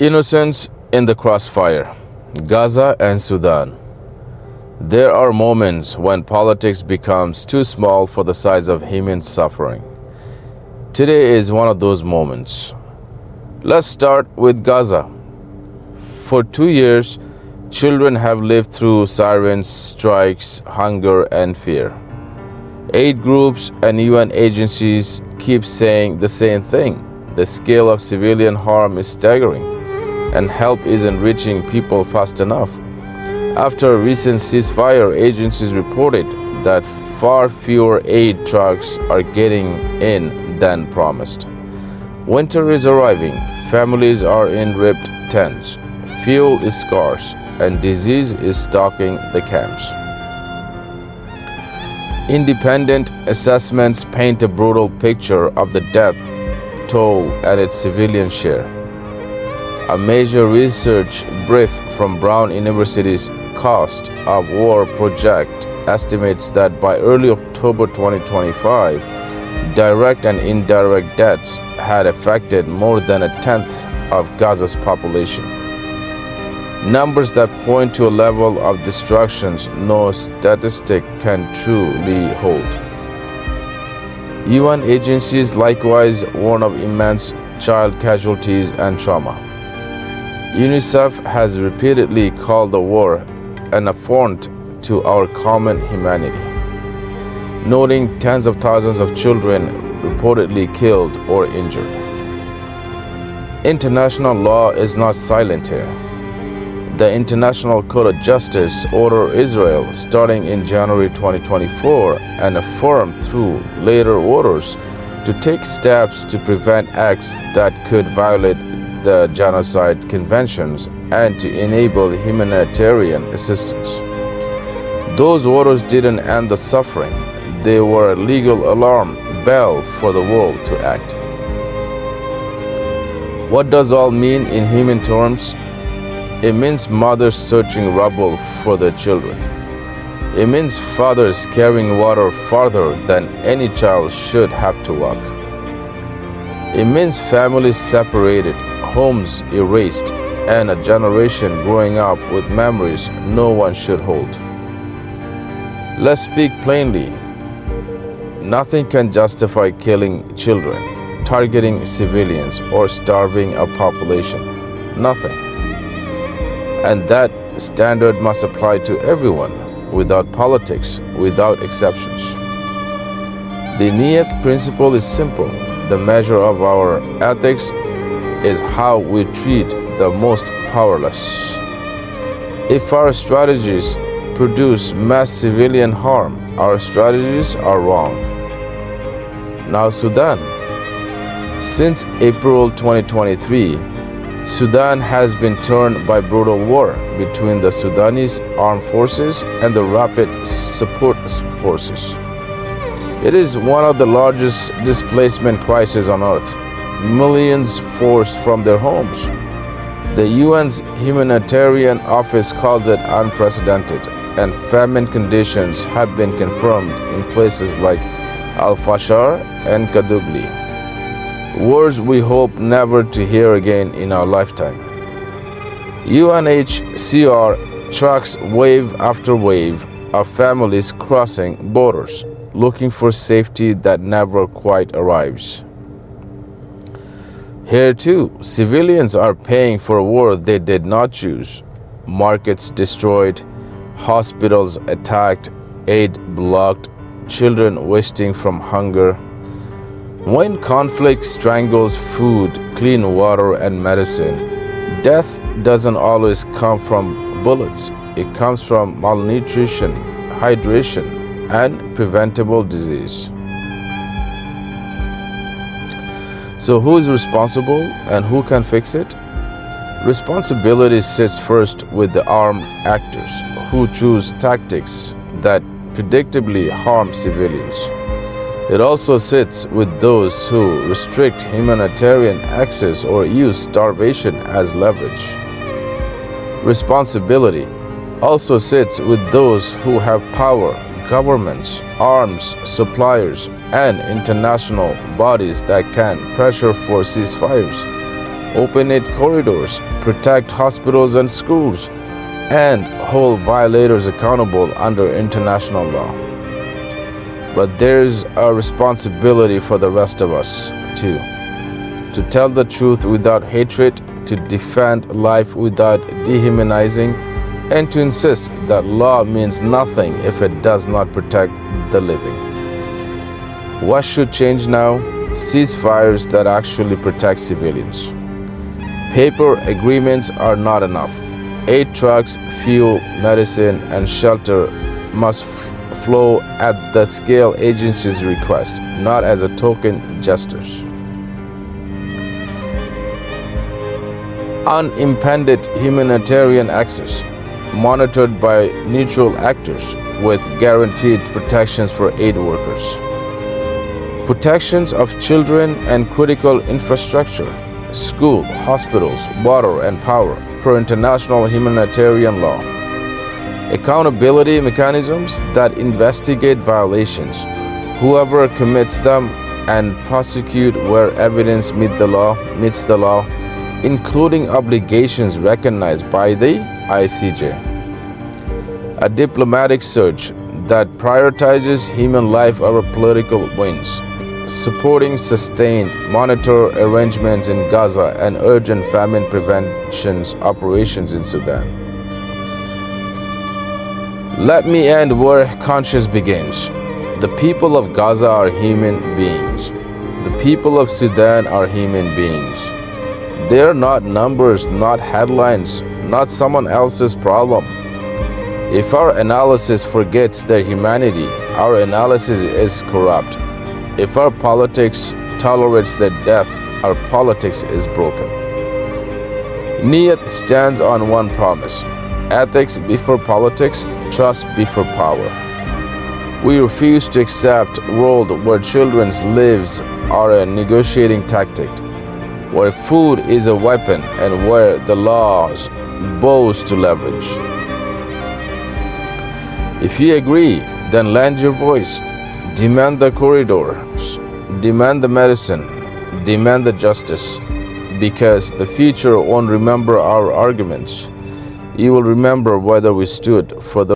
Innocents in the crossfire. Gaza and Sudan. There are moments when politics becomes too small for the size of human suffering. Today is one of those moments. Let's start with Gaza. For 2 years, children have lived through sirens, strikes, hunger, and fear. Aid groups and UN agencies keep saying the same thing. The scale of civilian harm is staggering, and help isn't reaching people fast enough. After a recent ceasefire, agencies reported that far fewer aid trucks are getting in than promised. Winter is arriving, families are in ripped tents, fuel is scarce, and disease is stalking the camps. Independent assessments paint a brutal picture of the death toll and its civilian share. A major research brief from Brown University's Cost of War project estimates that by early October 2025, direct and indirect deaths had affected more than a tenth of Gaza's population. Numbers that point to a level of destructions no statistic can truly hold. UN agencies likewise warn of immense child casualties and trauma. UNICEF has repeatedly called the war an affront to our common humanity, noting tens of thousands of children reportedly killed or injured. International law is not silent here. The International Court of Justice ordered Israel, starting in January 2024 and affirmed through later orders, to take steps to prevent acts that could violate the Genocide Conventions and to enable humanitarian assistance. Those orders didn't end the suffering. They were a legal alarm bell for the world to act. What does all mean in human terms? It means mothers searching rubble for their children. It means fathers carrying water farther than any child should have to walk. It means families separated, homes erased, and a generation growing up with memories no one should hold. Let's speak plainly. Nothing can justify killing children, targeting civilians, or starving a population. Nothing. And that standard must apply to everyone, without politics, without exceptions. The Niyat principle is simple. The measure of our ethics is how we treat the most powerless. If our strategies produce mass civilian harm, our strategies are wrong. Now Sudan. Since April 2023, Sudan has been torn by brutal war between the Sudanese armed forces and the rapid support forces. It is one of the largest displacement crises on earth. Millions forced from their homes. The UN's humanitarian office calls it unprecedented, and famine conditions have been confirmed in places like Al-Fashar and Kadugli. Words we hope never to hear again in our lifetime. UNHCR tracks wave after wave of families crossing borders, looking for safety that never quite arrives. Here too, civilians are paying for a war they did not choose. Markets destroyed, hospitals attacked, aid blocked, children wasting from hunger. When conflict strangles food, clean water, and medicine, death doesn't always come from bullets. It comes from malnutrition, hydration, and preventable disease. So who is responsible and who can fix it? Responsibility sits first with the armed actors who choose tactics that predictably harm civilians. It also sits with those who restrict humanitarian access or use starvation as leverage. Responsibility also sits with those who have power, governments, arms suppliers, and international bodies that can pressure for ceasefires, open aid corridors, protect hospitals and schools, and hold violators accountable under international law. But there's a responsibility for the rest of us, too. To tell the truth without hatred, to defend life without dehumanizing, and to insist that law means nothing if it does not protect the living. What should change now? Ceasefires that actually protect civilians. Paper agreements are not enough. Aid trucks, fuel, medicine, and shelter must flow at the scale agencies request, not as a token gestures. Unimpeded humanitarian access, monitored by neutral actors with guaranteed protections for aid workers. Protections of children and critical infrastructure, school, hospitals, water, and power per international humanitarian law. Accountability mechanisms that investigate violations, whoever commits them, and prosecute where evidence meets the law, including obligations recognized by the ICJ. A diplomatic surge that prioritizes human life over political wins, supporting sustained monitor arrangements in Gaza and urgent famine prevention operations in Sudan. Let me end where conscience begins. The people of Gaza are human beings. The people of Sudan are human beings. They are not numbers, not headlines, not someone else's problem. If our analysis forgets their humanity, our analysis is corrupt. If our politics tolerates their death, our politics is broken. Niyat stands on one promise: ethics before politics, trust before power. We refuse to accept a world where children's lives are a negotiating tactic, where food is a weapon, and where the laws bows to leverage. If you agree, then lend your voice. Demand the corridors, demand the medicine, demand the justice, because the future won't remember our arguments. You will remember whether we stood for the